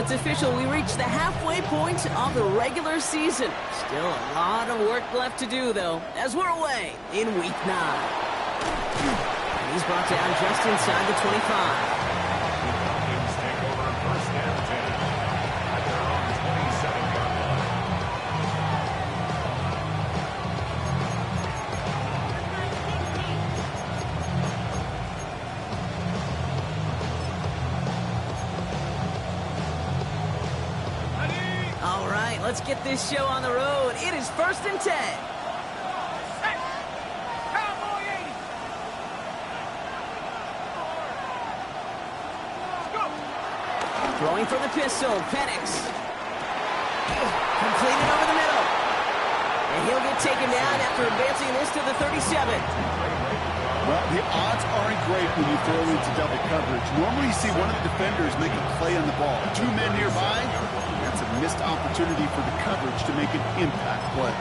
it's official. We reached the halfway point of the regular season. Still a lot of work left to do, though, as we're away in Week 9. And he's brought down just inside the 25. Let's get this show on the road. It is 1st and 10. Throwing for the pistol, Penix. Completed over the middle. And he'll get taken down after advancing this to the 37. Well, the odds aren't great when you throw into double coverage. Normally you see one of the defenders make a play on the ball. 2 men nearby. That's a missed opportunity for the coverage to make an impact play.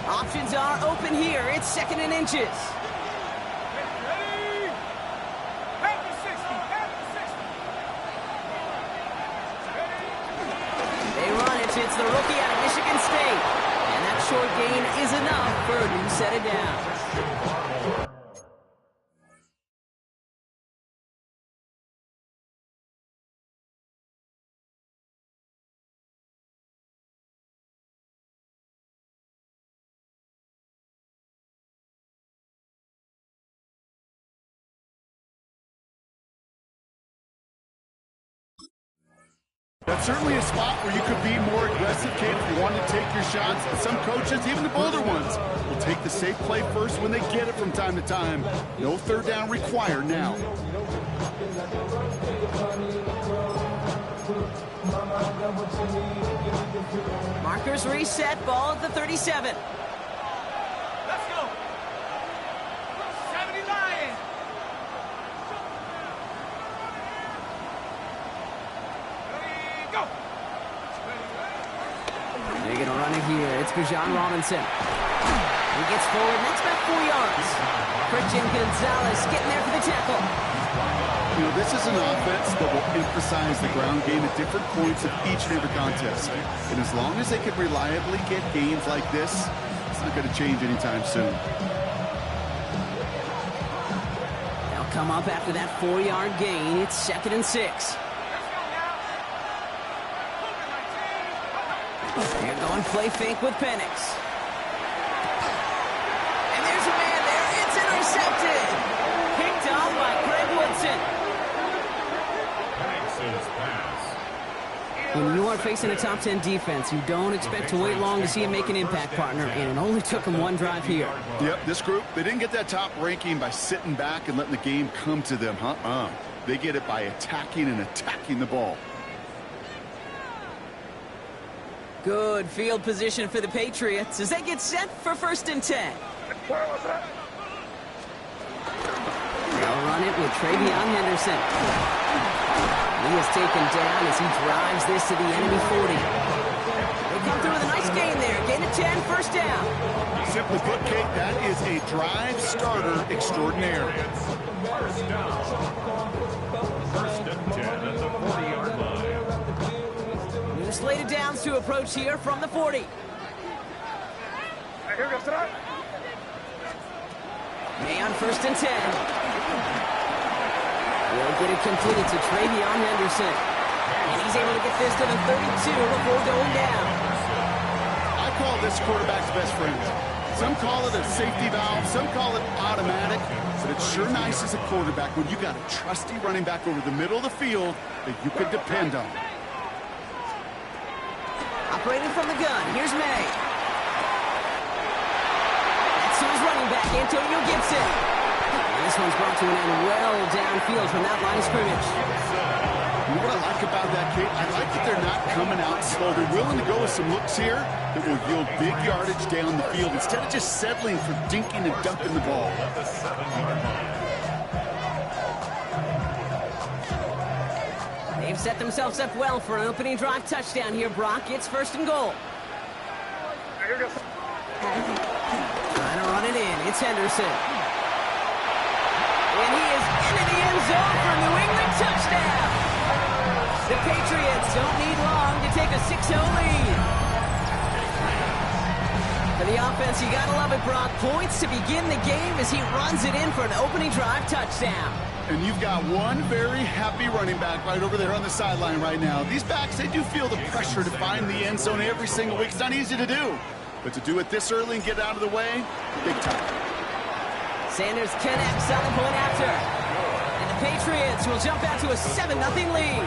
Options are open here. It's 2nd and inches. They run it. It's the rookie out of Michigan State. Short gain is enough for a new set of downs. That's certainly a spot where you could be more aggressive, Kate, if you want to take your shots. Some coaches, even the bolder ones, will take the safe play first when they get it from time to time. No 3rd down required now. Markers reset, ball at the 37. Let's go. 70 Lions. They're going to run it here. It's Bijan Robinson. He gets forward. That's about 4 yards. Christian Gonzalez getting there for the tackle. You know, this is an offense that will emphasize the ground game at different points of each and every contest. And as long as they can reliably get gains like this, it's not going to change anytime soon. They'll come up after that 4-yard gain. It's 2nd and 6. They're going play fake with Penix. And there's a man there. It's intercepted. Picked off by Greg Woodson. Penix's pass. When you are facing a top 10 defense, you don't expect to wait long to see him make an impact, partner, and it only took him 1 drive here. Yep, this group, they didn't get that top ranking by sitting back and letting the game come to them. They get it by attacking and attacking the ball. Good field position for the Patriots as they get set for 1st and 10. They'll run it with Travion Henderson. He is taken down as he drives this to the enemy 40. They come through with a nice gain there. Gain of 10, 1st down. Simply put, Kate, that is a drive starter extraordinaire. 1st down. 1st and 10 at the 40-yard line. Slated downs to approach here from the 40. May on 1st and 10. Will get it completed to Travion Henderson. And he's able to get this to the 32 before going down. I call this quarterback's best friend. Some call it a safety valve, some call it automatic, but it's sure nice as a quarterback when you got a trusty running back over the middle of the field that you could depend on. Operating from the gun, here's May. That's his running back, Antonio Gibson. And this one's brought to an end well downfield from that line of scrimmage. You know what I like about that, Kate? I like that they're not coming out slow. They're willing to go with some looks here that will yield big yardage down the field instead of just settling for dinking and dumping the ball. At the 7-yard line. They've set themselves up well for an opening drive touchdown here, Brock. It's 1st and goal. Trying to run it in. It's Henderson. And he is into the end zone for a New England touchdown. The Patriots don't need long to take a 6-0 lead. For the offense, you gotta love it, Brock. Points to begin the game as he runs it in for an opening drive touchdown. And you've got one very happy running back right over there on the sideline right now. These backs, they do feel the pressure to find the end zone every single week. It's not easy to do. But to do it this early and get out of the way, big time. Sanders connects on the point after. And the Patriots will jump out to a 7-0 lead.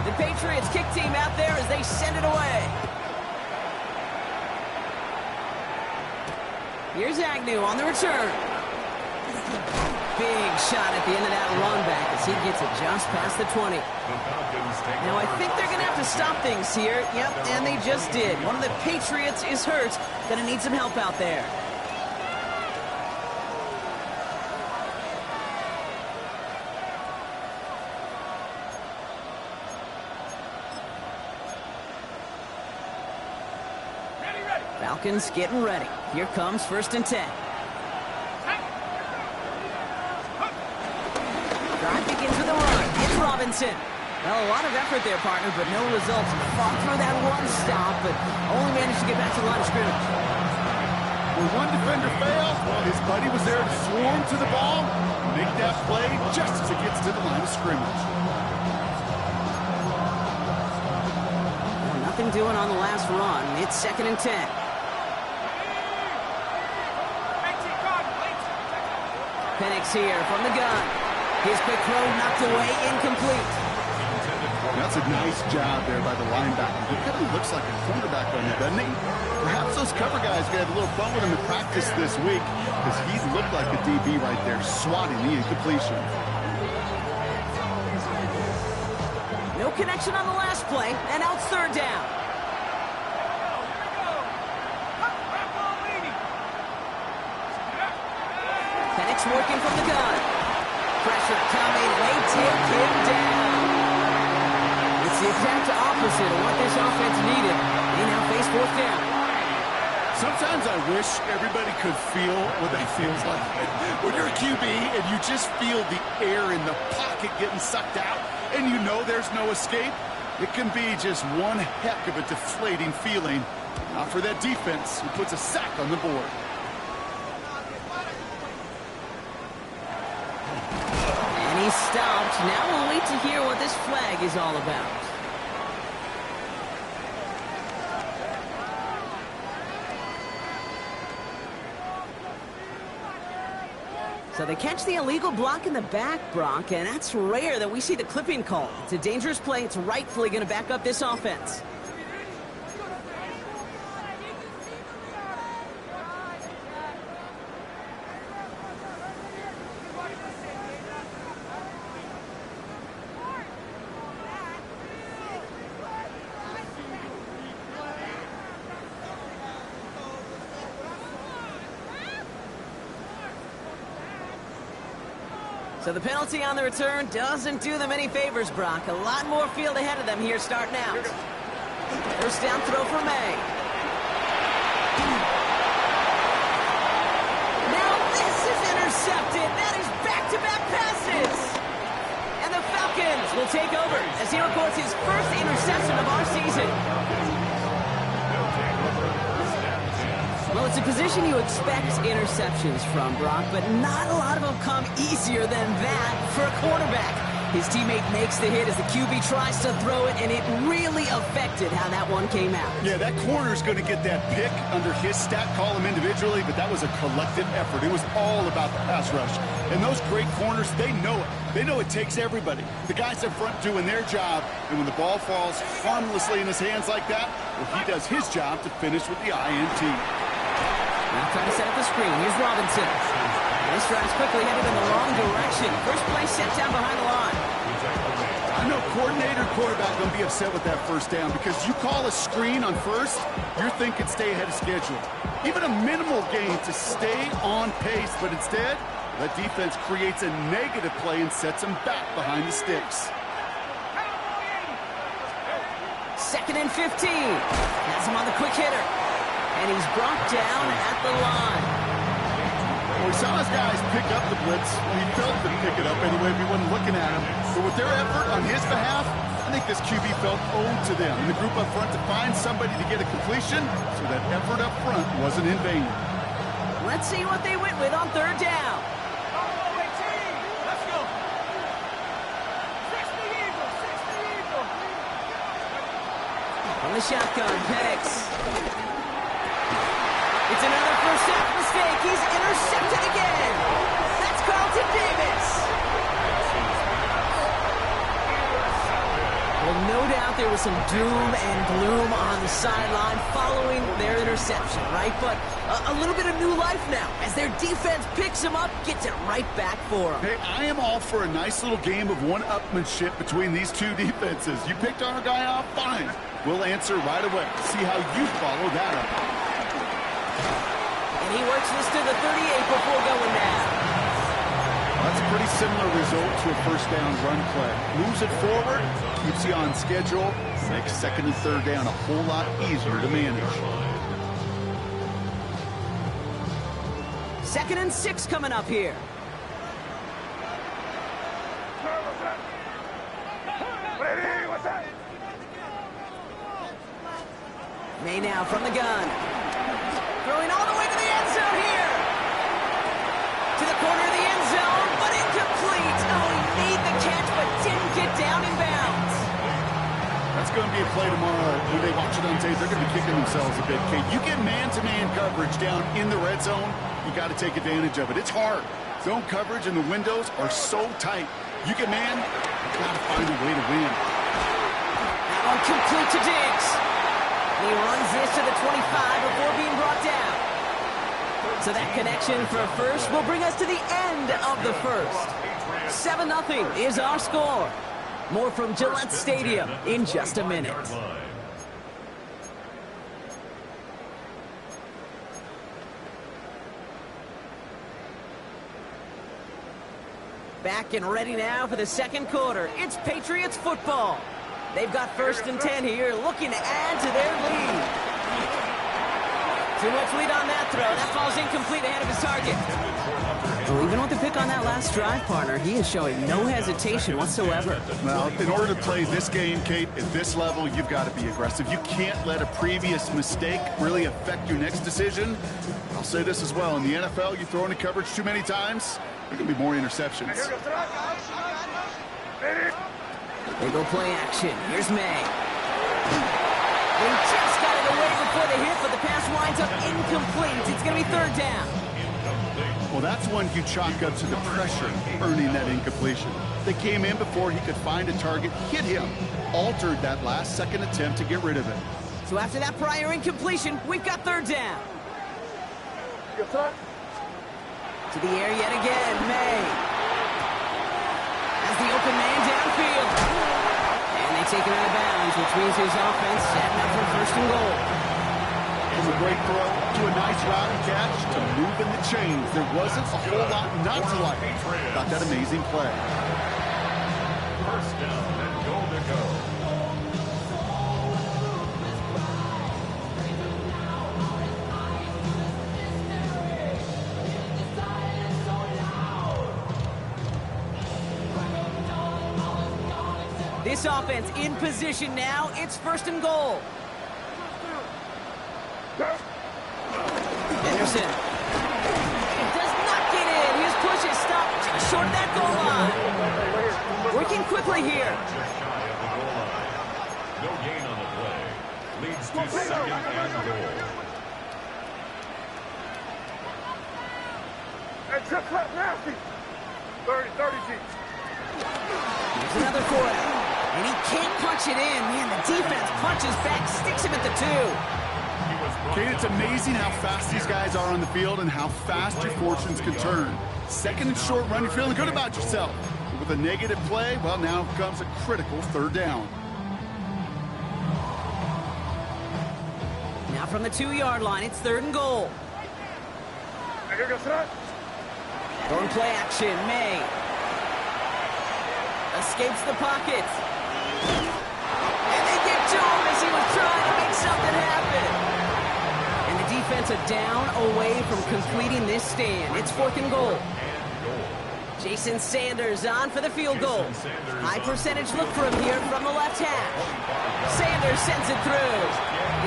The Patriots kick team out there as they send it away. Here's Agnew on the return. Big shot at the end of that run back as he gets it just past the 20. Now, I think they're going to have to stop things here. Yep, and they just did. One of the Patriots is hurt. Going to need some help out there. Falcons getting ready. Here comes 1st and 10. Drive begins with a run. It's Robinson. Well, a lot of effort there, partner, but no results. Fought through that one stop, but only managed to get back to the line of scrimmage. When one defender failed, his buddy was there to swarm to the ball, make that play just as it gets to the line of scrimmage. Well, nothing doing on the last run. It's 2nd and 10. Penix here from the gun. His quick throw knocked away, incomplete. That's a nice job there by the linebacker. He kind of looks like a quarterback on there, doesn't he? Perhaps those cover guys are going to have a little fun with him in practice this week because he looked like a DB right there, swatting the incompletion. No connection on the last play, and out 3rd down. Penix working from the gun. Pressure coming, and they take him down. It's the exact opposite of what this offense needed. They now face 4th down. Sometimes I wish everybody could feel what that feels like. When you're a QB and you just feel the air in the pocket getting sucked out and you know there's no escape, it can be just one heck of a deflating feeling. Not for that defense who puts a sack on the board. And he stopped. Now we'll wait to hear what this flag is all about. So they catch the illegal block in the back, Brock, and that's rare that we see the clipping call. It's a dangerous play. It's rightfully going to back up this offense. So the penalty on the return doesn't do them any favors, Brock. A lot more field ahead of them here starting out. 1st down throw for May. Now this is intercepted. That is back-to-back passes. And the Falcons will take over as he records his 1st interception of our season. Well, it's a position you expect interceptions from, Brock, but not a lot of them come easier than that for a quarterback. His teammate makes the hit as the QB tries to throw it, and it really affected how that one came out. Yeah, that corner's going to get that pick under his stat column individually, but that was a collective effort. It was all about the pass rush. And those great corners, they know it. They know it takes everybody. The guys up front doing their job, and when the ball falls harmlessly in his hands like that, well, he does his job to finish with the INT. Now trying to set up the screen. Here's Robinson. This drive's quickly headed in the wrong direction. First play set down behind the line. I know coordinator quarterback going to be upset with that 1st down because you call a screen on 1st, you're thinking stay ahead of schedule. Even a minimal gain to stay on pace, but instead, that defense creates a negative play and sets them back behind the sticks. 2nd and 15. Has him on the quick hitter. And he's brought down at the line. Well, we saw his guys pick up the blitz. Well, he felt them pick it up anyway if he wasn't looking at him. But with their effort on his behalf, I think this QB felt owed to them. And the group up front to find somebody to get a completion, so that effort up front wasn't in vain. Let's see what they went with on 3rd down. Let's go. 60 Eagles, 60 Eagles. From the shotgun, Penix. It's another first half mistake. He's intercepted again. That's Carlton Davis. Well, no doubt there was some doom and gloom on the sideline following their interception, right? But a little bit of new life now as their defense picks him up, gets it right back for him. Hey, I am all for a nice little game of one-upmanship between these two defenses. You picked our guy off, fine. We'll answer right away. See how you follow that up. And he works this to the 38 before going down. That's a pretty similar result to a first down run play. Moves it forward, keeps you on schedule, makes 2nd and 3rd down a whole lot easier to manage. 2nd and 6 coming up here. May now from the gun. Throwing all the way to the end zone here. To the corner of the end zone, but incomplete. Oh, he made the catch, but didn't get down in bounds. That's going to be a play tomorrow. When they watch it on tape, they're going to be kicking themselves a bit, Kate. You get man-to-man coverage down in the red zone, you got to take advantage of it. It's hard. Zone coverage and the windows are so tight. You get man, you got to find a way to win. That one complete to Diggs. He runs this to the 25 before being brought down. So that connection for a first will bring us to the end of the first. 7-0 is our score. More from Gillette Stadium in just a minute. Back and ready now for the 2nd quarter. It's Patriots football. They've got 1st and 10 here, looking to add to their lead. Too much lead on that throw. That falls incomplete ahead of his target. Well, even with the pick on that last drive, partner, he is showing no hesitation whatsoever. Now, in order to play this game, Kate, at this level, you've got to be aggressive. You can't let a previous mistake really affect your next decision. I'll say this as well. In the NFL, you throw into coverage too many times, there can be more interceptions. They go play action. Here's May. They just got it away before the hit, but the pass winds up incomplete. It's going to be 3rd down. Well, that's one you chalk up to the pressure earning that incompletion. They came in before he could find a target, hit him, altered that last 2nd attempt to get rid of it. So after that prior incompletion, we've got 3rd down. To the air yet again, May. As the open man downfield. And they take him out of bounds, which means his offense setting up for 1st and goal. From a great throw to a nice route and catch to moving the chains. There wasn't a whole lot not to like about that amazing play. 1st down and goal to go. This offense in position now. It's 1st and goal. Henderson. He does not get in. His push is stopped just short of that goal line. Working quickly here. Just shy of the goal line. No gain on the play. Leads to 2nd and goal. And just left nasty. 30 G's. Here's another quarter. And he can't punch it in. Man, the defense punches back, sticks him at the 2. Kate, it's amazing how fast these guys are on the field and how fast your fortunes can turn. 2nd and short run, you're feeling good about yourself. But with a negative play, well, now comes a critical 3rd down. Now from the 2-yard line, it's 3rd and goal. Going play action, May. Escapes the pocket. And they get to him as he Patriots are down away from completing this stand. It's 4th and goal. Jason Sanders on for the field goal. High percentage look for him here from the left hash. Sanders sends it through.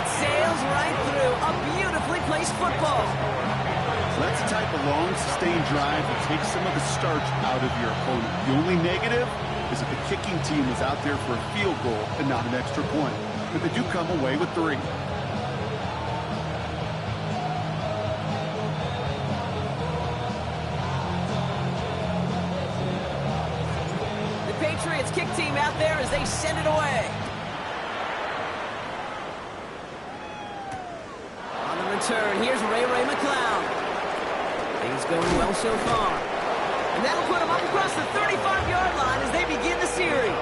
It sails right through. A beautifully placed football. So that's the type of long, sustained drive that takes some of the starch out of your opponent. The only negative is that the kicking team was out there for a field goal and not an extra point. But they do come away with 3. Patriots kick team out there as they send it away. On the return, here's Ray McCloud. Things going well so far. And that'll put them up across the 35-yard line as they begin the series.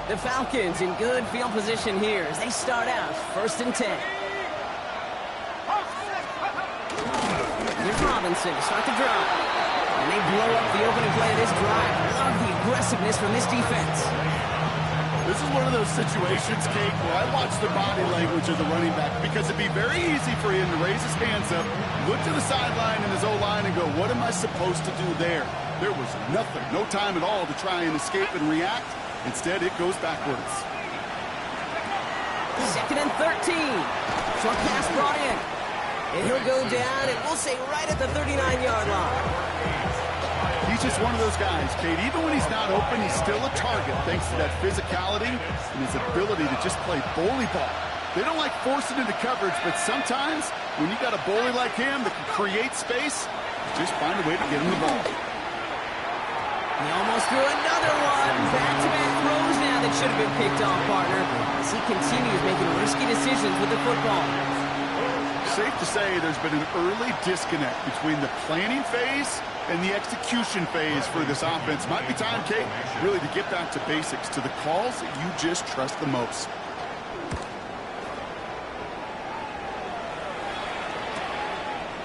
The Falcons in good field position here as they start out 1st and 10. Here's Robinson to start the drive. And they blow up the opening play of this drive. Love the aggressiveness from this defense. This is one of those situations, Kate, where I watch the body language of the running back because it'd be very easy for him to raise his hands up, look to the sideline in his O-line and go, what am I supposed to do there? There was nothing, no time at all to try and escape and react. Instead, it goes backwards. 2nd and 13. Short pass brought in. And he'll go down, and we'll say right at the 39-yard line. He's just one of those guys, Kate. Even when he's not open, he's still a target thanks to that physicality and his ability to just play bully ball. They don't like forcing into coverage, but sometimes when you got a bully like him that can create space, just find a way to get him the ball. He almost threw another one. Back-to-back throws now that should have been picked off, partner, as he continues making risky decisions with the football. Safe to say there's been an early disconnect between the planning phase and the execution phase for this offense. Might be time, Kate, really to get back to basics, to the calls that you just trust the most.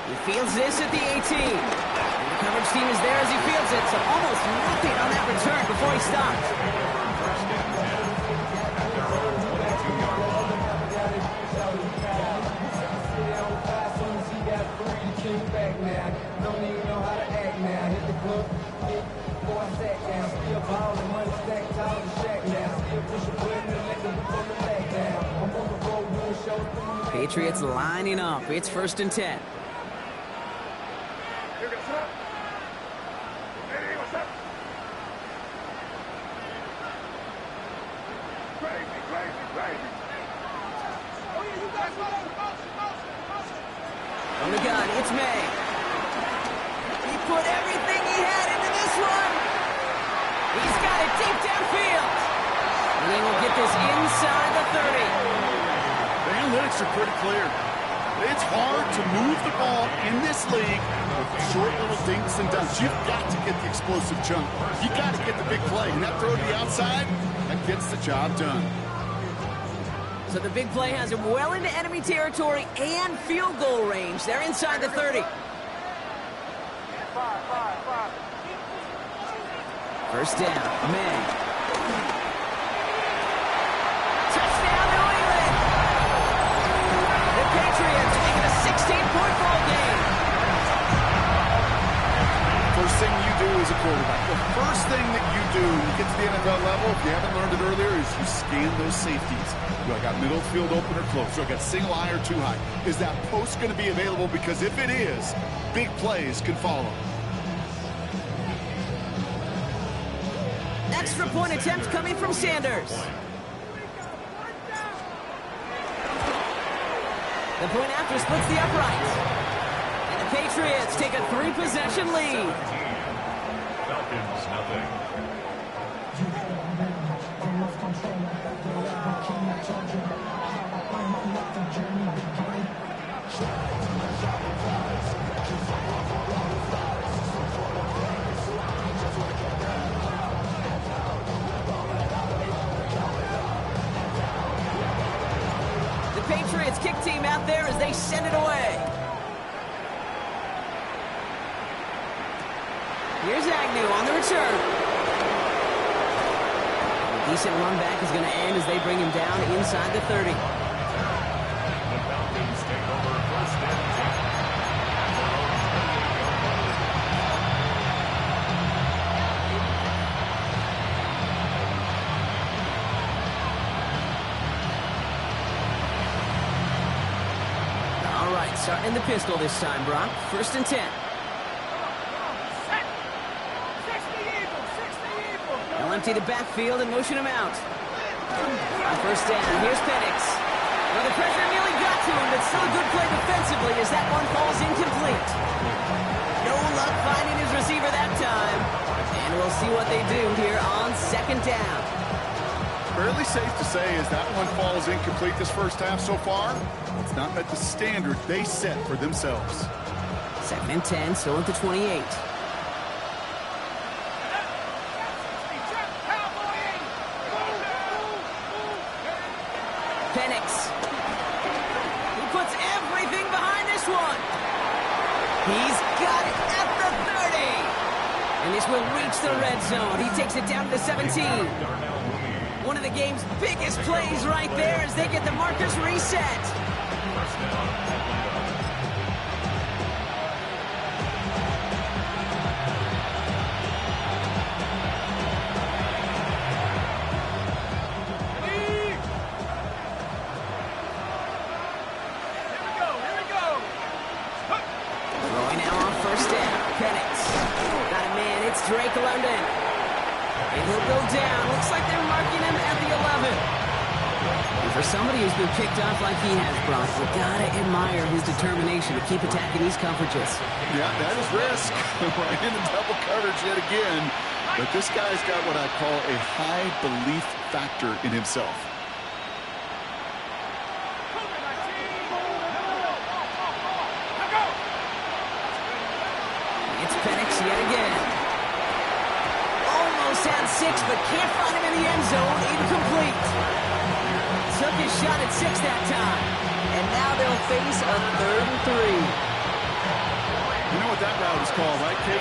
He fields this at the 18. The coverage team is there as he fields it, so almost nothing on that return before he stops. Patriots lining up. It's 1st and 10. On the gun, it's May. He put everything he had into this one. He's got it deep downfield. And he will get this inside the 30. The analytics are pretty clear. It's hard to move the ball in this league with short little dinks and dunks. You've got to get the explosive chunk. You've got to get the big play. And that throw to the outside, that gets the job done. So the big play has him well into enemy territory and field goal range. They're inside the 30. First down, May. Touchdown, New England! The Patriots making a 16-point ball game. First thing you do as a quarterback, the first thing that you do when you get to the NFL level, if you haven't learned it earlier, is you scan those safeties. Do I got middle field open or close? Do I got single high or too high? Is that post going to be available? Because if it is, big plays can follow. Extra point attempt coming from Sanders. The point after splits the uprights. And the Patriots take a 3-possession lead. Falcons, nothing. Patriots kick team out there as they send it away. Here's Agnew on the return. A decent run back is going to end as they bring him down inside the 30. The Falcons take over first and 10. All right, starting in the pistol this time, Brock. First and 10. They'll empty the backfield and motion him out. On first down, here's Penix. Well, the pressure nearly got to him, but still a good play defensively as that one falls incomplete. No luck finding his receiver that time. And we'll see what they do here on second down. Fairly safe to say as that one falls incomplete this first half so far, it's not met the standard they set for themselves. Second and 10, still at the 28. Penix. He puts everything behind this one. He's got it at the 30. And this will reach the red zone. He takes it down to the 17. One of the game's biggest plays right there as they get the markers reset. Drake London. And he'll go down. Looks like they're marking him at the 11. And for somebody who's been picked off like he has, Brock, you gotta admire his determination to keep attacking these coverages. Yeah, that is risk. Right into double coverage yet again. But this guy's got what I call a high belief factor in himself. It's Penix yet again. Had 6, but can't find him in the end zone. Incomplete. Took his shot at 6 that time. And now they'll face a 3rd and 3. You know what that route is called, right, Kate?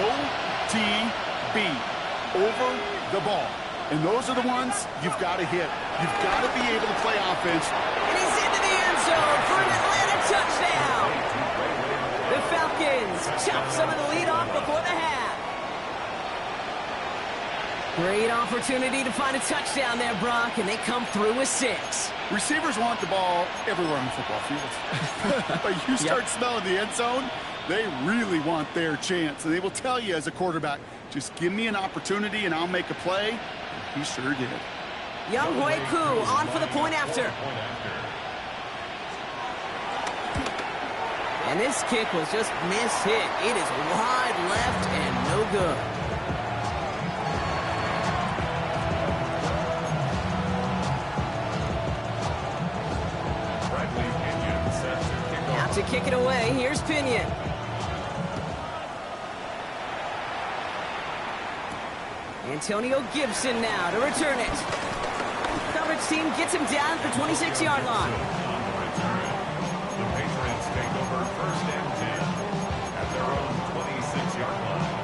OTB. Over the ball. And those are the ones you've got to hit. You've got to be able to play offense. And he's into the end zone for an Atlanta touchdown. The Falcons chop some of the lead off before the half. Great opportunity to find a touchdown there, Brock, and they come through with 6. Receivers want the ball everywhere on the football field. But you start smelling the end zone, they really want their chance. And they will tell you as a quarterback, just give me an opportunity and I'll make a play. And he sure did. Young Hui Koo on for the point after. And this kick was just miss-hit. It is wide left and no good. To kick it away, here's Pinion. Antonio Gibson now to return it. Coverage team gets him down at the 26-yard line. The Patriots take over first and 10 at their own 26-yard line.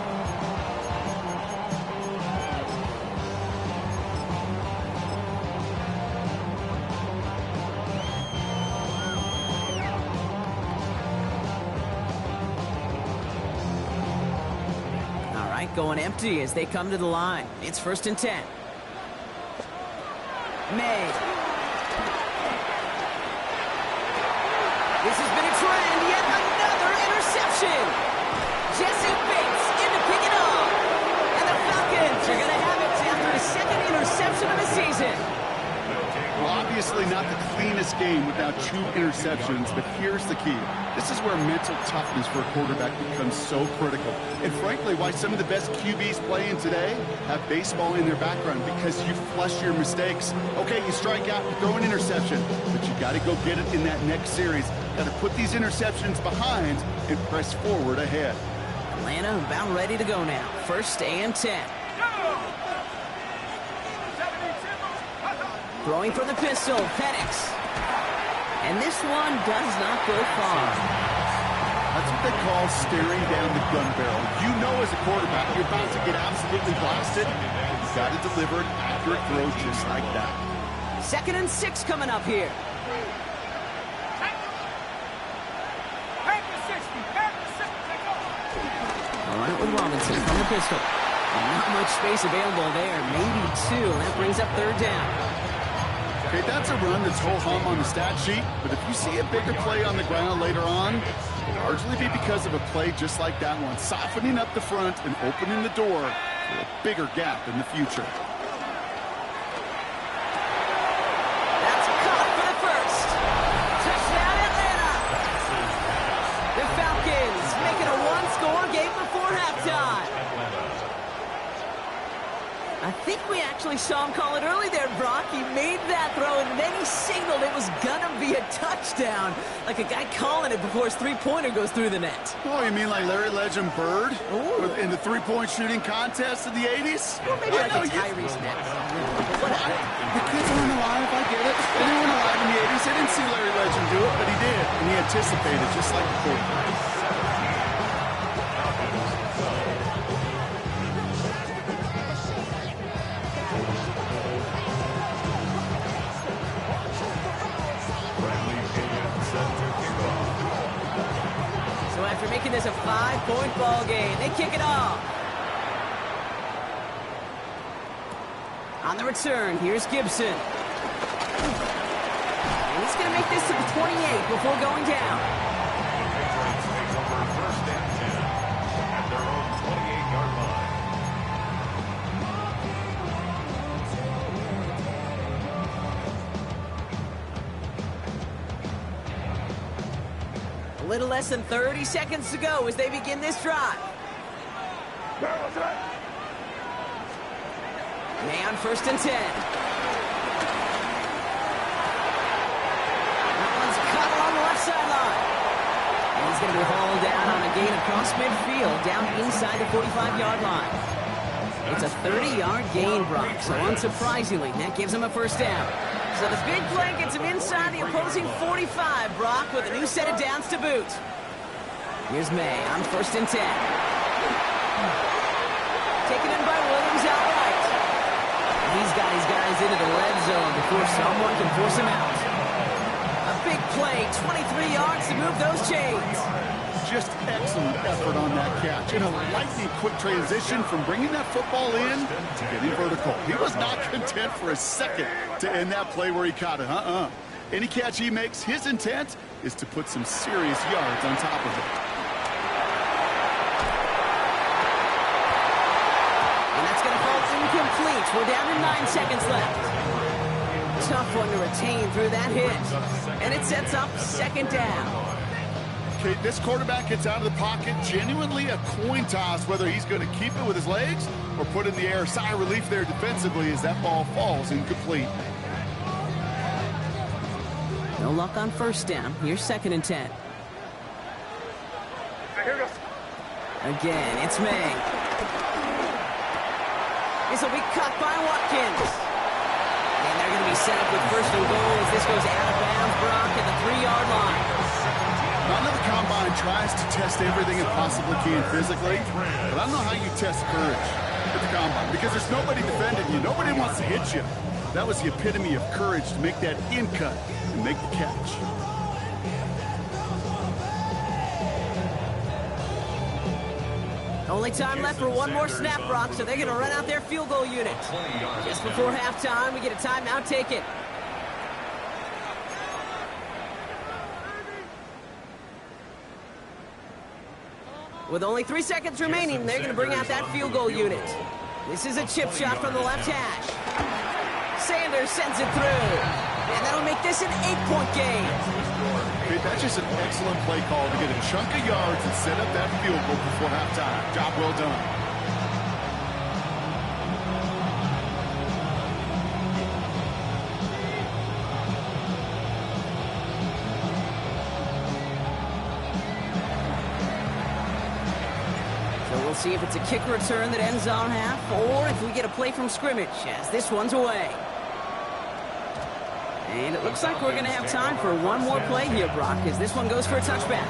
Going empty as they come to the line. It's first and 10. Made. This has been a trend. Yet another interception. Jesse Bates in to pick it up. And the Falcons are going to have it after his second interception of the season. Well, obviously not the cleanest game without 2 interceptions, but here's the key. This is where mental toughness for a quarterback becomes so critical. And frankly, why some of the best QBs playing today have baseball in their background, because you flush your mistakes. Okay, you strike out, you throw an interception, but you got to go get it in that next series. Got to put these interceptions behind and press forward ahead. Atlanta about ready to go now. First and 10. Throwing for the pistol, Penix. And this one does not go far. That's what they call staring down the gun barrel. You know as a quarterback you're about to get absolutely blasted. You've got to deliver an accurate throw just like that. 2nd and 6 coming up here. All right, with Robinson from the pistol. Not much space available there. Maybe 2. That brings up 3rd down. Okay, that's a run that's ho-hum on the stat sheet, but if you see a bigger play on the ground later on, it'll largely be because of a play just like that one, softening up the front and opening the door for a bigger gap in the future. That's caught for the first. Touchdown, Atlanta. The Falcons making a one-score game before halftime. I think we actually saw him call it early there, Brock. He made that throw, and then he signaled it was going to be a touchdown. Like a guy calling it before his three-pointer goes through the net. Oh, you mean like Larry Legend Bird in the three-point shooting contest in the 80s? Or maybe like a Tyrese Maxey. The kids weren't alive, I get it. They weren't alive in the 80s. They didn't see Larry Legend do it, but he did. And he anticipated, just like the quarterback. After making this a 5-point ball game, they kick it off. On the return, here's Gibson. And he's going to make this to the 28 before going down. First and 10 at their own 28-yard line. A little less than 30 seconds to go as they begin this drive. May on 1st and 10. That one's cut along the left sideline. And he's going to be hauled down on a gain across midfield, down inside the 45-yard line. It's a 30-yard gain, Brock, so unsurprisingly, that gives him a 1st down. So the big play gets him inside the opposing 45, Brock, with a new set of downs to boot. Here's May on 1st and 10. Taken in by Williams outright. He's got his guys into the red zone before someone can force him out. A big play, 23 yards to move those chains. Just excellent effort on that catch. In a lightning quick transition from bringing that football in to getting vertical. He was not content for a second to end that play where he caught it. Any catch he makes, his intent is to put some serious yards on top of it. And that's going to fall incomplete. We're down to 9 seconds left. Tough one to retain through that hit. And it sets up 2nd down. Okay, this quarterback gets out of the pocket, genuinely a coin toss whether he's going to keep it with his legs or put it in the air. Sigh of relief there defensively as that ball falls incomplete. No luck on 1st down. Here's 2nd and 10. Again, it's May. This will be cut by Watkins. And they're going to be set up with 1st and goal as this goes out of bounds, Brock, at the 3-yard line. None of the combine tries to test everything it possibly can physically, but I don't know how you test courage at the combine because there's nobody defending you. Nobody wants to hit you. That was the epitome of courage to make that in cut and make the catch. Only time left for one more snap, Brock, so they're going to run out their field goal unit. Just before halftime, we get a timeout taken. With only 3 seconds remaining, they're going to bring out that field goal unit. This is a chip shot from the left hash. Sanders sends it through. And that'll make this an 8-point game. Okay, that's just an excellent play call to get a chunk of yards and set up that field goal before halftime. Job well done. We'll see if it's a kick return that ends on half, or if we get a play from scrimmage, as this one's away. And it looks like we're going to have time for one more play here, Brock, as this one goes for a touchback.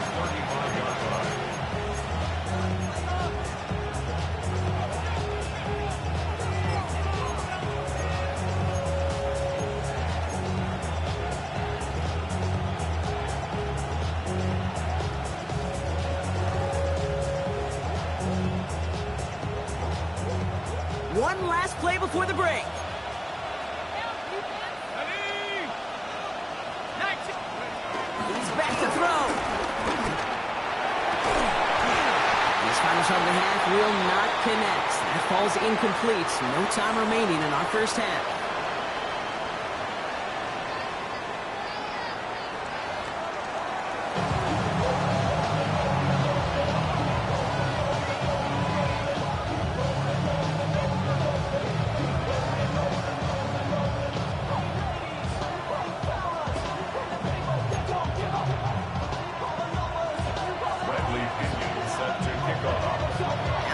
One last play before the break. He's back to throw. His final shot of the half will not connect. That falls incomplete. No time remaining in our first half.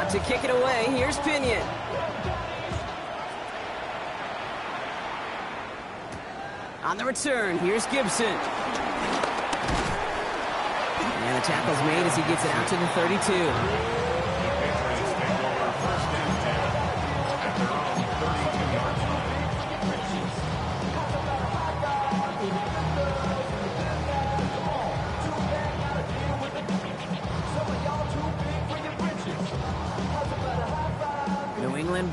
To kick it away, here's Pinion. On the return, here's Gibson. And the tackle's made as he gets it out to the 32.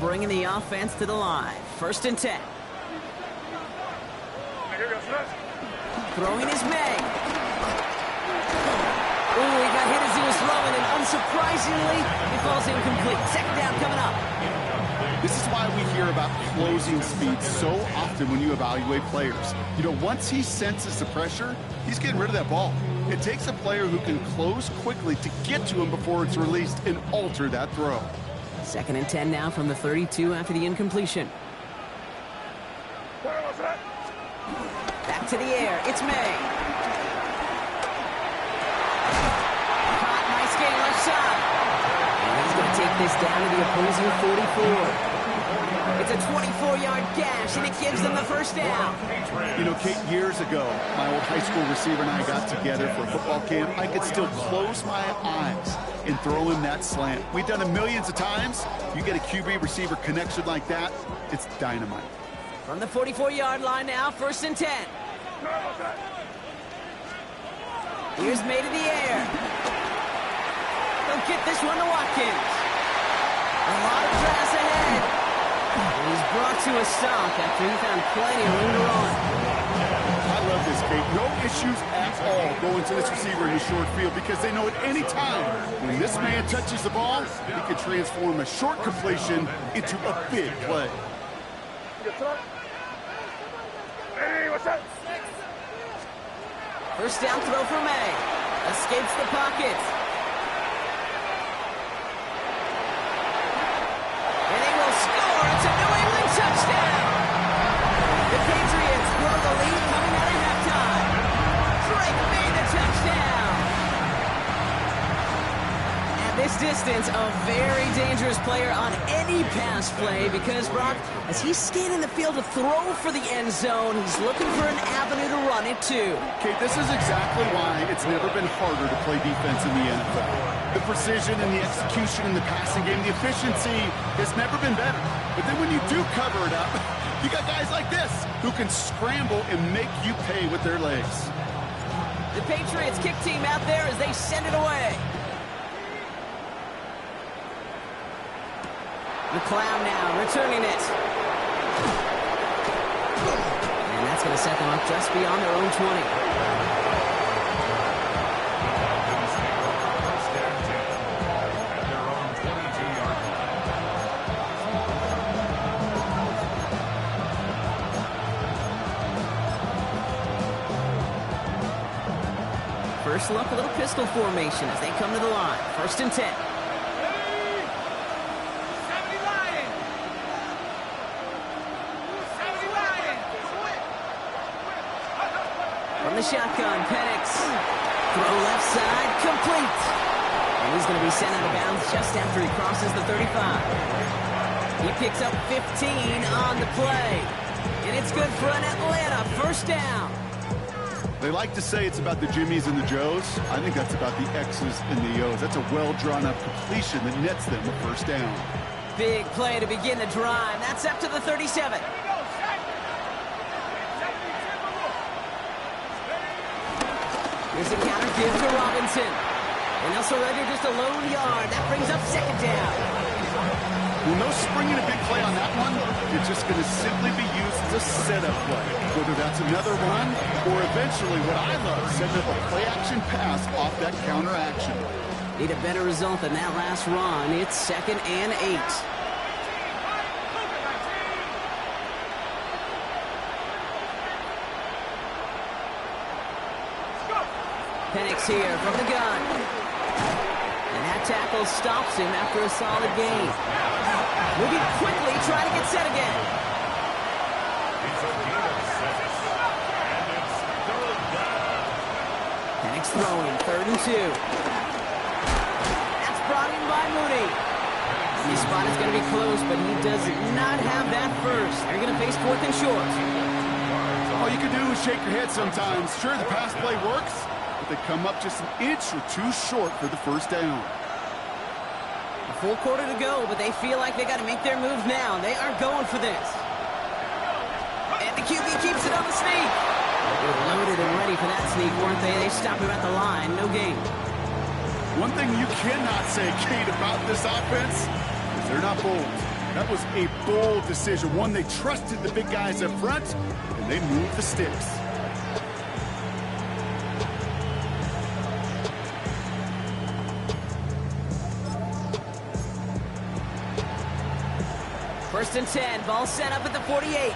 Bringing the offense to the line. 1st and 10. Throwing is May. Ooh, he got hit as he was throwing, and unsurprisingly, he falls incomplete. 2nd down coming up. This is why we hear about closing speed so often when you evaluate players. You know, once he senses the pressure, he's getting rid of that ball. It takes a player who can close quickly to get to him before it's released and alter that throw. 2nd and 10 now from the 32 after the incompletion. Back to the air. It's May. Caught. Nice game left side. And he's going to take this down to the opposing 44. It's a 24-yard gash, and it gives them the 1st down. You know, Kate, years ago, my old high school receiver and I got together for a football camp. I could still close my eyes and throw him that slant. We've done it millions of times. You get a QB receiver connection like that, it's dynamite. From the 44-yard line now, 1st and 10. Here's May to the air. They'll get this one to Watkins. A lot of grass ahead. And he's brought to a stop after he found plenty of room to run. I love this, Kate. No issues at all going to this receiver in the short field because they know at any time when this man touches the ball, he can transform a short completion into a big play. Hey, what's up? 1st down throw for May. Escapes the pocket. And they will score. It's a New England touchdown. The Patriots grow the lead coming out of halftime. Drake made the touchdown. At this distance, a very dangerous player on any pass play because, Brock, as he's scanning the field to throw for the end zone, he's looking for an avenue to run it too. Kate, this is exactly why it's never been harder to play defense in the NFL. The precision and the execution in the passing game, the efficiency has never been better. But then when you do cover it up, you got guys like this who can scramble and make you pay with their legs. The Patriots kick team out there as they send it away. McLeod now returning it. And that's going to set them up just beyond their own 20. First look, a little pistol formation as they come to the line. 1st and 10. From the shotgun, Penix. Throw left side, complete. And he's going to be sent out of bounds just after he crosses the 35. He picks up 15 on the play. And it's good for an Atlanta first down. They like to say it's about the Jimmies and the Joes. I think that's about the X's and the O's. That's a well-drawn-up completion that nets them a first down. Big play to begin the drive. That's up to the 37. Here's a counter give to Robinson. And they'll surrender just a lone yard. That brings up second down. Well, no springing a big play on that one. It's just going to simply be used as a setup play. Whether that's another run or eventually what I love, setting up a play-action pass off that counter action. Need a better result than that last run. It's 2nd and 8. Penix here from the gun. And that tackle stops him after a solid gain. Moving quickly, trying to get set again. Penix throwing, 3rd and 2. That's brought in by Mooney. His spot is going to be close, but he does not have that first. They're going to face 4th and short. All you can do is shake your head sometimes. Sure, the pass play works, but they come up just an inch or two short for the first down. A full quarter to go, but they feel like they got to make their move now. They are going for this. And the QB keeps it on the sneak. They were loaded and ready for that sneak, weren't they? They stopped him at the line. No gain. One thing you cannot say, Kate, about this offense is they're not bold. That was a bold decision. One, they trusted the big guys up front, and they moved the sticks. First and 10, ball set up at the 48.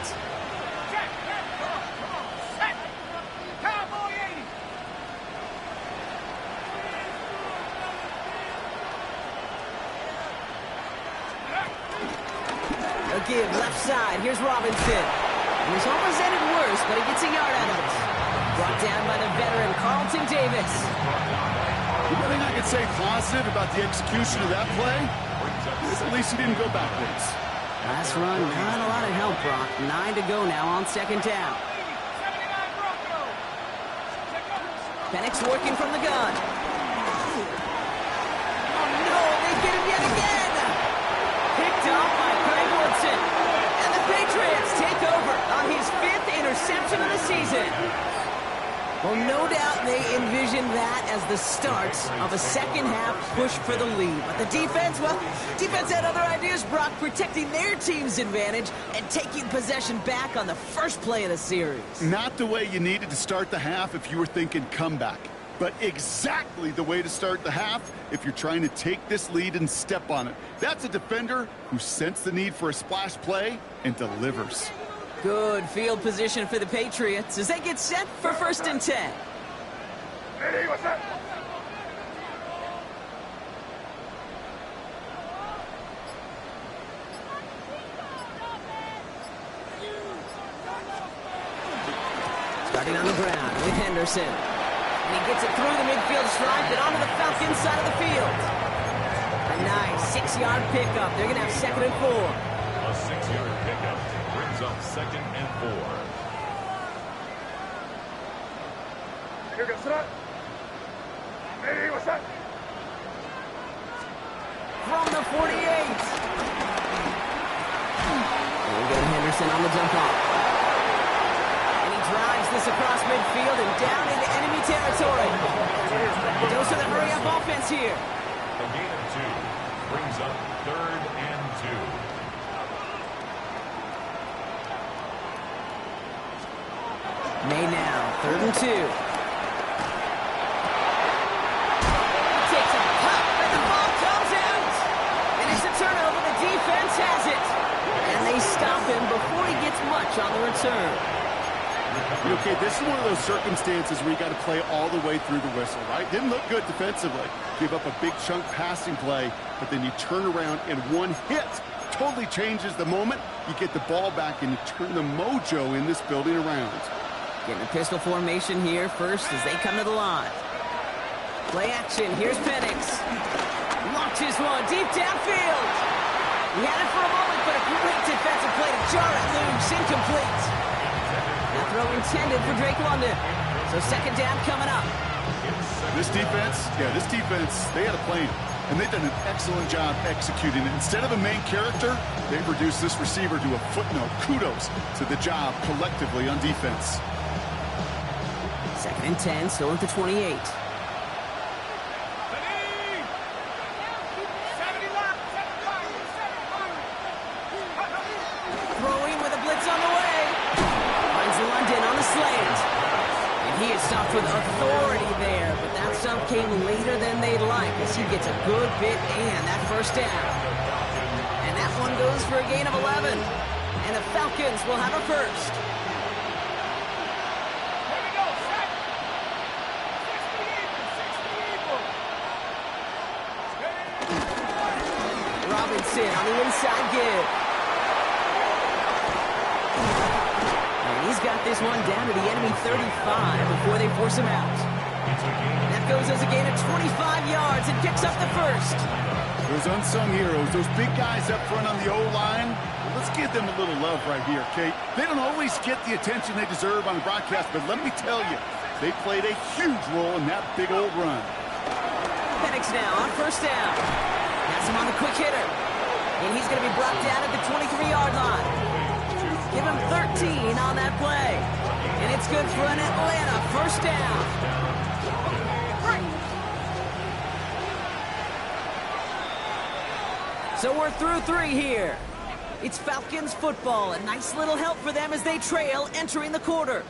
A give left side, here's Robinson. And he's almost ended worse, but he gets a yard out of it. Brought down by the veteran Carlton Davis. One thing I can say positive about the execution of that play is at least he didn't go backwards. Last run, not a lot of help, Brock. 9 to go now on 2nd down. Penix working from the gun. Oh no, they get him yet again! Picked off by Greg Woodson. And the Patriots take over on his 5th interception of the season. Well, no doubt they envisioned that as the start of a second-half push for the lead. But the defense, well, defense had other ideas, Brock, protecting their team's advantage and taking possession back on the first play of the series. Not the way you needed to start the half if you were thinking comeback, but exactly the way to start the half if you're trying to take this lead and step on it. That's a defender who sensed the need for a splash play and delivers. Good field position for the Patriots as they get set for 1st and 10. Ready, what's up? Starting on the ground with Henderson. And he gets it through the midfield stripe and onto the Falcons side of the field. A nice 6-yard pickup. They're going to have 2nd and 4. A 6-yard pickup brings up 2nd and 4. Here goes it. Ready, what's up? From the 48. And we go to Henderson on the jump off. And he drives this across midfield and down into enemy territory. Dose of the hurry-up offense here. A gain of 2 brings up 3rd and 2. May now, 3rd and 2. Takes a pop, and the ball comes out. And it's a turnover. The defense has it. And they stop him before he gets much on the return. Okay, this is one of those circumstances where you got to play all the way through the whistle, right? Didn't look good defensively. Give up a big chunk passing play, but then you turn around and one hit totally changes the moment. You get the ball back and you turn the mojo in this building around. Getting a pistol formation here first as they come to the line. Play action. Here's Penix. Launches one deep downfield. He had it for a moment, but a great defensive play to jar it loose, incomplete. Now throw intended for Drake London. So second down coming up. This defense, they had a plan. And they've done an excellent job executing it. Instead of a main character, they've reduced this receiver to a footnote. Kudos to the job collectively on defense. Second and 10, still at the 28. Throwing with a blitz on the way. Finds London on the slant. And he is stopped with authority there, but that stop came later than they'd like as he gets a good bit and that first down. And that one goes for a gain of 11. And the Falcons will have a first. Robinson on the inside give. And he's got this one down to the enemy 35 before they force him out. That goes as a gain of 25 yards and picks up the first. Those unsung heroes, those big guys up front on the O-line, let's give them a little love right here, Kate. They don't always get the attention they deserve on the broadcast, but let me tell you, they played a huge role in that big old run. Penix now on first down. Has him on the quick hitter. And he's going to be brought down at the 23-yard line. Give him 13 on that play. And it's good for an Atlanta first down. So we're through 3 here. It's Falcons football. A nice little help for them as they trail entering the quarter.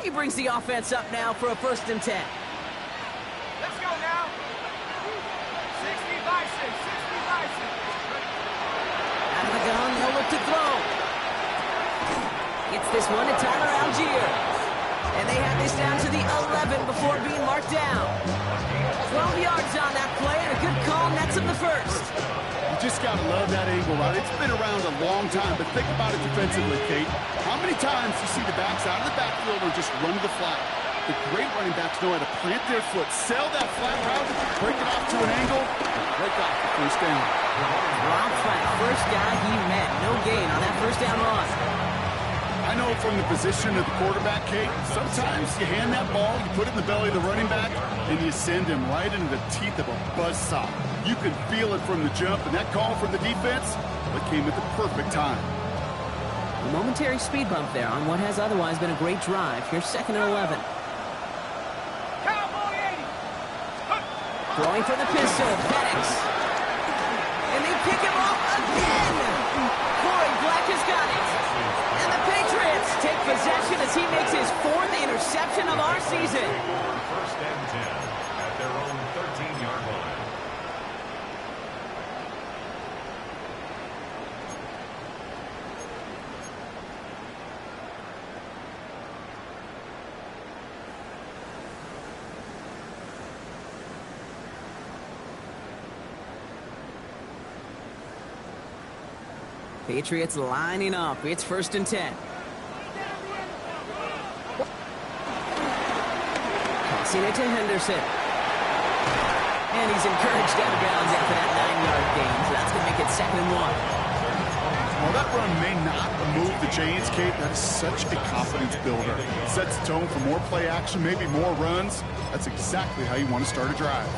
He brings the offense up now for a first and 10. Let's go now. 60 by 6, 60 by 6. Out of the gun, no look to throw. Gets this one to Tyler Algier. And they have this down to the 11 before being marked down. 12 yards on that play and a good call nets him the first. You just got to love that angle route. It's been around a long time, but think about it defensively, Kate. How many times you see the backs out of the backfield or just run to the flat? The great running backs know how to plant their foot, sell that flat route, break it off to an angle, and break off the first down. Rob flat, first guy he met. No gain on that first down run. I know from the position of the quarterback, Kate, sometimes you hand that ball, you put it in the belly of the running back, and you send him right into the teeth of a buzzsaw. You can feel it from the jump, and that call from the defense, it came at the perfect time. A momentary speed bump there on what has otherwise been a great drive. Here's second and 11. Cowboy 80. Throwing for the pistol, Penix. And they pick him off again. Corey Black has got it. And the Patriots take possession as he makes his 4th interception of our season. First and 10 at their own 13-yard line. Patriots lining up. It's first and 10. Passing it to Henderson. And he's encouraged out of bounds after that 9-yard gain. So that's going to make it second and 1. While that run may not move the chains, Kate, that is such a confidence builder. It sets the tone for more play action, maybe more runs. That's exactly how you want to start a drive.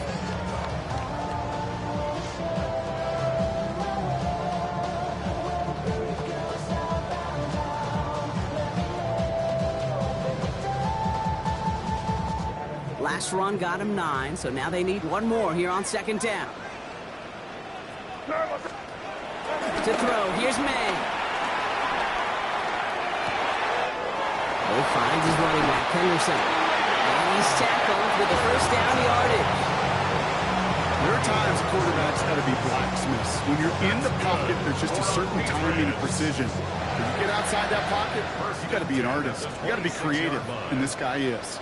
Last run got him 9, so now they need one more here on second down. To throw, here's May. He finds his running back, Henderson. And he's tackled with the first down yardage. There are times quarterbacks got to be blacksmiths. When you're in the pocket, there's just a certain timing and precision. When you get outside that pocket, you got to be an artist. You got to be creative, and this guy is.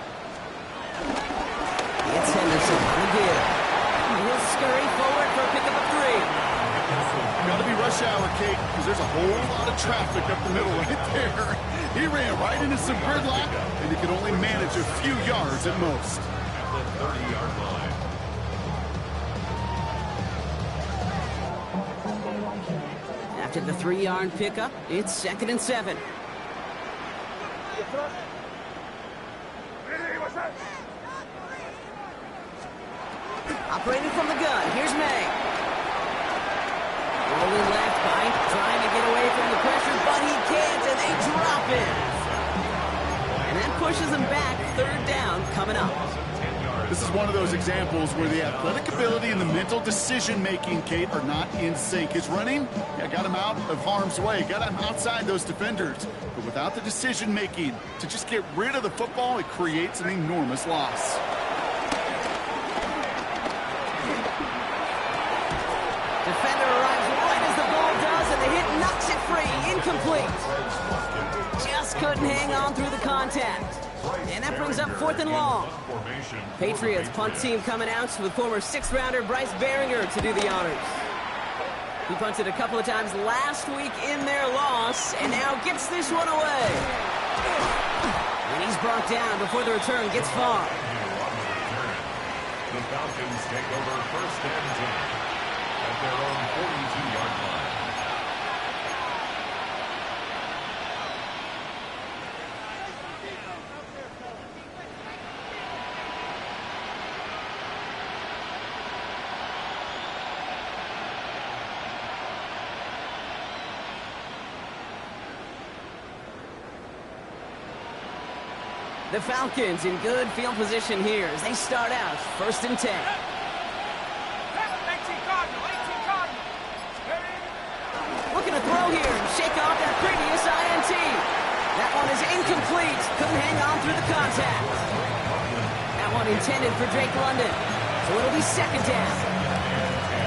It's Henderson on the shower, Kate, because there's a whole lot of traffic up the middle right there. He ran right into some gridlock, and he could only manage a few yards at most. At the 30-yard line. After the 3-yard pickup, it's 2nd and 7. Operating from the gun, here's May. Rolling left, Bite trying to get away from the pressure, but he can't, and they drop it. And that pushes them back. 3rd down coming up. This is one of those examples where the athletic ability and the mental decision-making, Kate, are not in sync. His running, got him out of harm's way, got him outside those defenders. But without the decision-making to just get rid of the football, it creates an enormous loss. Defender arrives right as the ball does, and the hit knocks it free. Incomplete. Just couldn't hang on through the contact. And that brings up 4th and long. Patriots punt team coming out with former 6th-rounder Bryce Behringer to do the honors. He punted a couple of times last week in their loss, and now gets this one away. And he's brought down before the return gets far. The Falcons take over 1st and 10 at their own 42-yard line. The Falcons in good field position here as they start out 1st and 10. 18 Cardinal, 18 Cardinal. Looking to throw here and shake off that previous INT. That one is incomplete. Couldn't hang on through the contact. That one intended for Drake London. So it'll be 2nd down.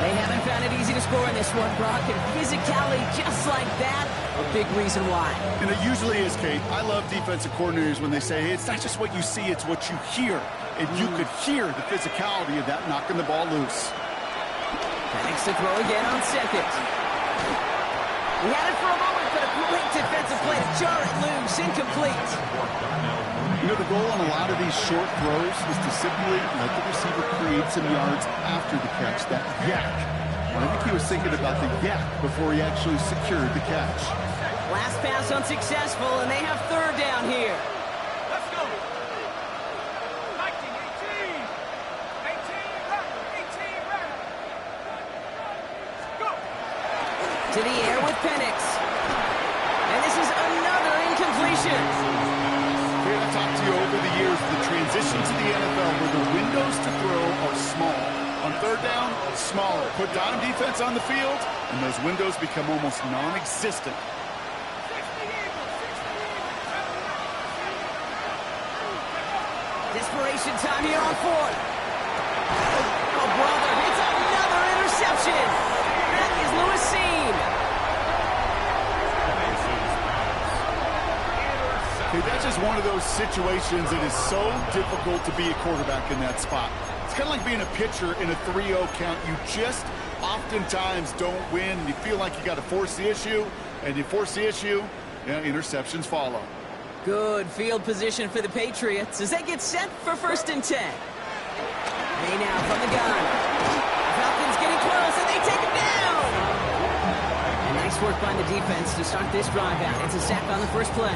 They haven't found it easy to score in this one, Brock, and physicality just like that, a big reason why. And it usually is, Kate. I love defensive coordinators when they say, hey, it's not just what you see, it's what you hear. And you could hear the physicality of that knocking the ball loose. Thanks to throw again on 2nd. He had it for a moment, but a great defensive play to jar it loose, incomplete. You know, the goal on a lot of these short throws is to simply let the receiver create some yards after the catch, that yak. And I think he was thinking about the yak before he actually secured the catch. Last pass unsuccessful, and they have 3rd down here. Let's go. 19, 18. 18, right. 18, right. Go. To the air with Penix. And this is another incompletion. I've talked to you over the years of the transition to the NFL where the windows to throw are small. On 3rd down, smaller. Put dime defense on the field, and those windows become almost non-existent. Desperation time here on 4th. Oh, brother, it's another interception. That is Lewis Seam. Okay, that's just one of those situations that is so difficult to be a quarterback in that spot. It's kind of like being a pitcher in a 3-0 count. You just oftentimes don't win. You feel like you got to force the issue, and you force the issue, interceptions follow. Good field position for the Patriots as they get set for 1st and 10. They now from the gun. Falcons getting close, and they take it down. And nice work by the defense to start this drive out. It's a sack on the first play.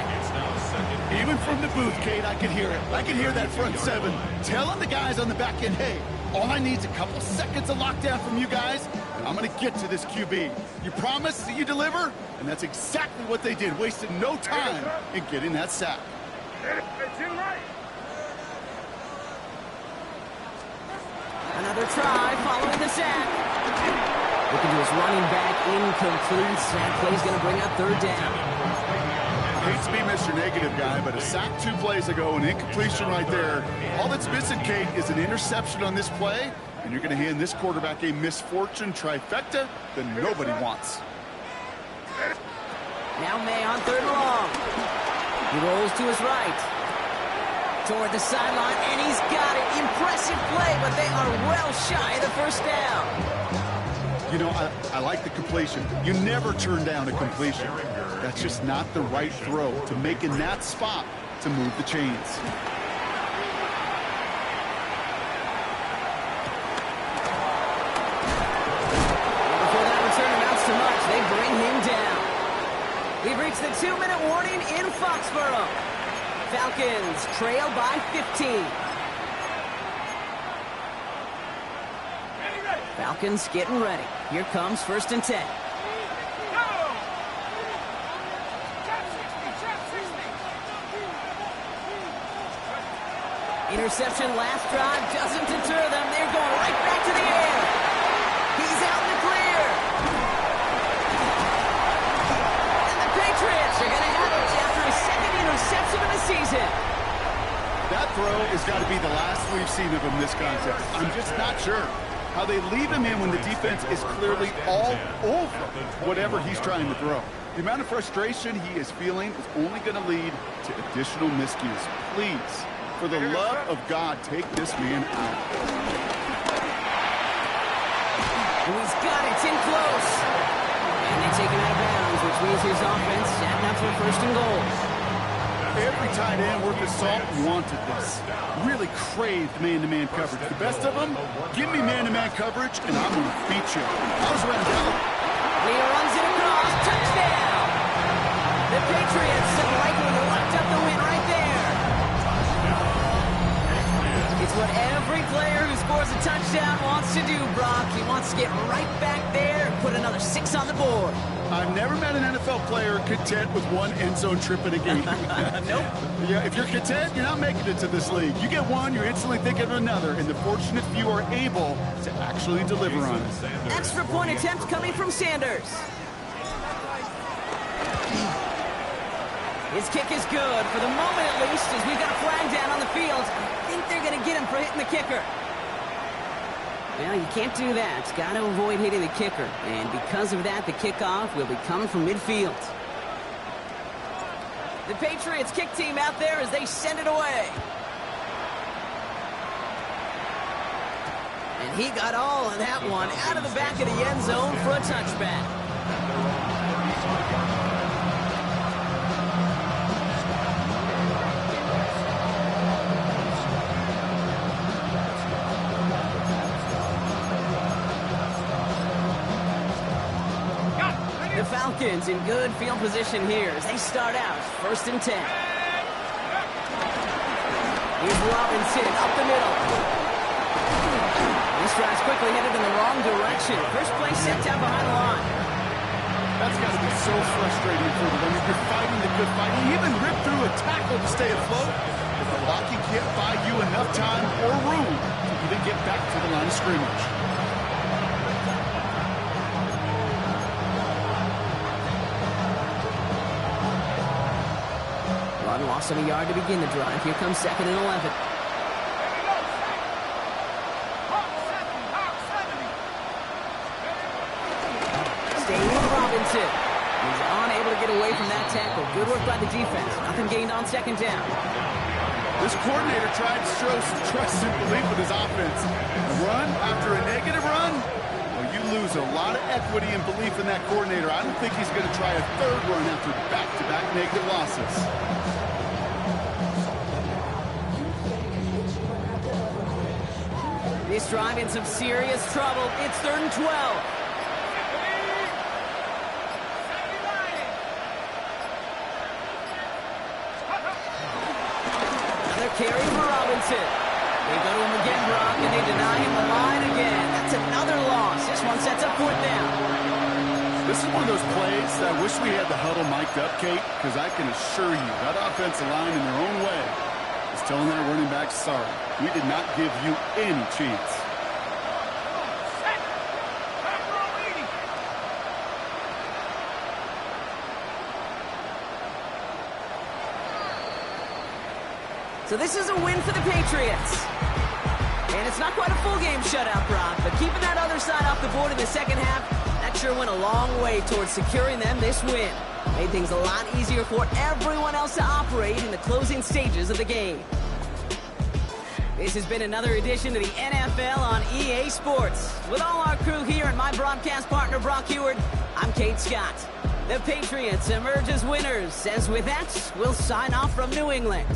Even from the booth, Kate, I can hear it. I can hear that front 7 telling the guys on the back end, hey, all I need is a couple seconds of lockdown from you guys, and I'm going to get to this QB. You promise that you deliver? And that's exactly what they did, wasted no time in getting that sack. Another try following the sack. Looking to his running back, incomplete. Sack play's going to bring up 3rd down. Hate to be Mr. Negative guy, but a sack 2 plays ago, an incompletion right there. All that's missing, Kate, is an interception on this play, and you're going to hand this quarterback a misfortune trifecta that nobody wants. Now May on 3rd and long. He rolls to his right. Toward the sideline, and he's got it. Impressive play, but they are well shy of the 1st down. You know, I like the completion. You never turn down a completion. That's just not the right throw to make in that spot to move the chains. Before that return amounts to much, they bring him down. We've reached the 2-minute warning in Foxborough. Falcons trail by 15. Falcons getting ready. Here comes 1st and 10. Interception last drive doesn't deter them. They're going right back to the air. He's out in the clear. And the Patriots are going to have it after his 2nd interception of the season. That throw has got to be the last we've seen of him this contest. I'm just not sure how they leave him in when the defense is clearly all over whatever he's trying to throw. The amount of frustration he is feeling is only going to lead to additional miscues. Please, for the love of God, take this man out. And he's got it. It's in close. And they take him out of bounds, which means his offense setting up for 1st and goal. Every tight end worth his salt wanted this. Really craved man-to-man coverage. The best of them, give me man-to-man coverage, and I'm going to beat you. I was around down. Leo runs it across. Touchdown! The Patriots have likely locked up the win right there. It's what every player who scores a touchdown wants to do, Brock. He wants to get right back there and put another 6 on the board. I've never met an NFL player content with one end zone trip in a game. Nope. Yeah, if you're content, you're not making it to this league. You get one, you're instantly thinking of another, and the fortunate few are able to actually deliver on it. Extra point attempt coming from Sanders. His kick is good, for the moment at least, as we've got a flag down on the field. I think they're going to get him for hitting the kicker. Well, you can't do that. Got to avoid hitting the kicker. And because of that, the kickoff will be coming from midfield. The Patriots kick team out there as they send it away. And he got all of that one out of the back of the end zone for a touchback. The Falcons in good field position here as they start out 1st and 10. Here's Robinson up the middle. This drive's quickly headed in the wrong direction. First play set down behind the line. That's got to be so frustrating for them. I mean, you're fighting the good fight. You even rip through a tackle to stay afloat. But the blocking can't buy you enough time or room to even get back to the line of scrimmage. Loss of a yard to begin the drive. Here comes 2nd and 11. Staying with Robinson. He's unable to get away from that tackle. Good work by the defense. Nothing gained on 2nd down. This coordinator tried to show some trust and belief with his offense. A run after a negative run? Well, you lose a lot of equity and belief in that coordinator. I don't think he's going to try a 3rd run after back-to-back negative losses. This drive in some serious trouble. It's 3rd and 12. Another carry for Robinson. They go to him again, Brock, and they deny him the line again. That's another loss. This one sets up 4th down. This is one of those plays that I wish we had the huddle mic'd up, Kate, because I can assure you that offensive line in their own way is telling their running back, sorry, we did not give you any chance. So this is a win for the Patriots. And it's not quite a full game shutout, Brock, but keeping that other side off the board in the 2nd half, that sure went a long way towards securing them this win. Made things a lot easier for everyone else to operate in the closing stages of the game. This has been another edition of the NFL on EA Sports. With all our crew here and my broadcast partner, Brock Heward, I'm Kate Scott. The Patriots emerge as winners, as with that, we'll sign off from New England.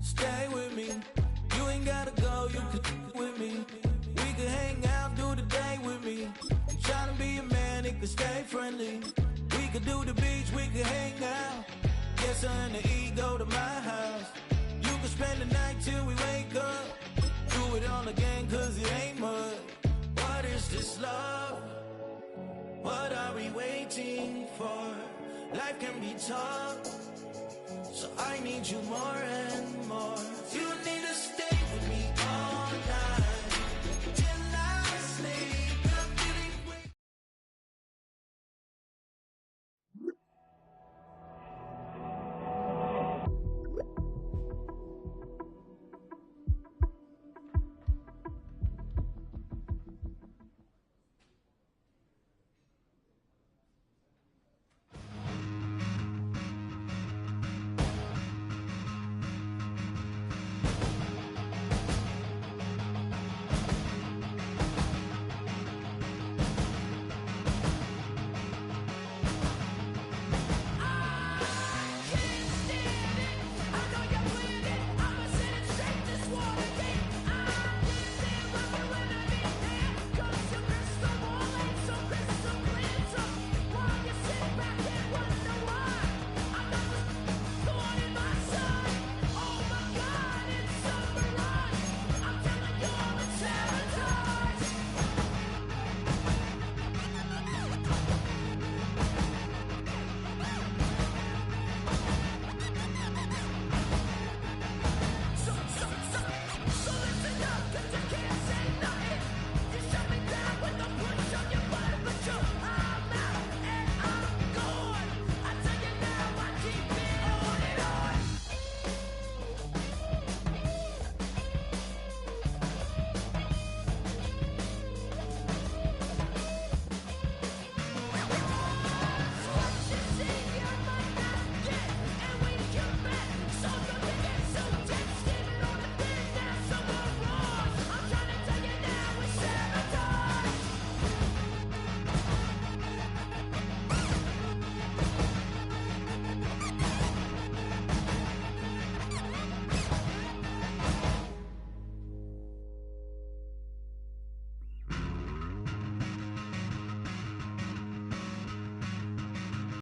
Stay with me. You ain't gotta go, you can with me. We can hang out, do the day with me. I'm trying to be a man, it can stay friendly. We could do the beach, we can hang out. Get something to eat, go to my house. You can spend the night till we wake up. Do it all again, cause it ain't mud. What is this love? What are we waiting for? Life can be tough, so I need you more and more. You need to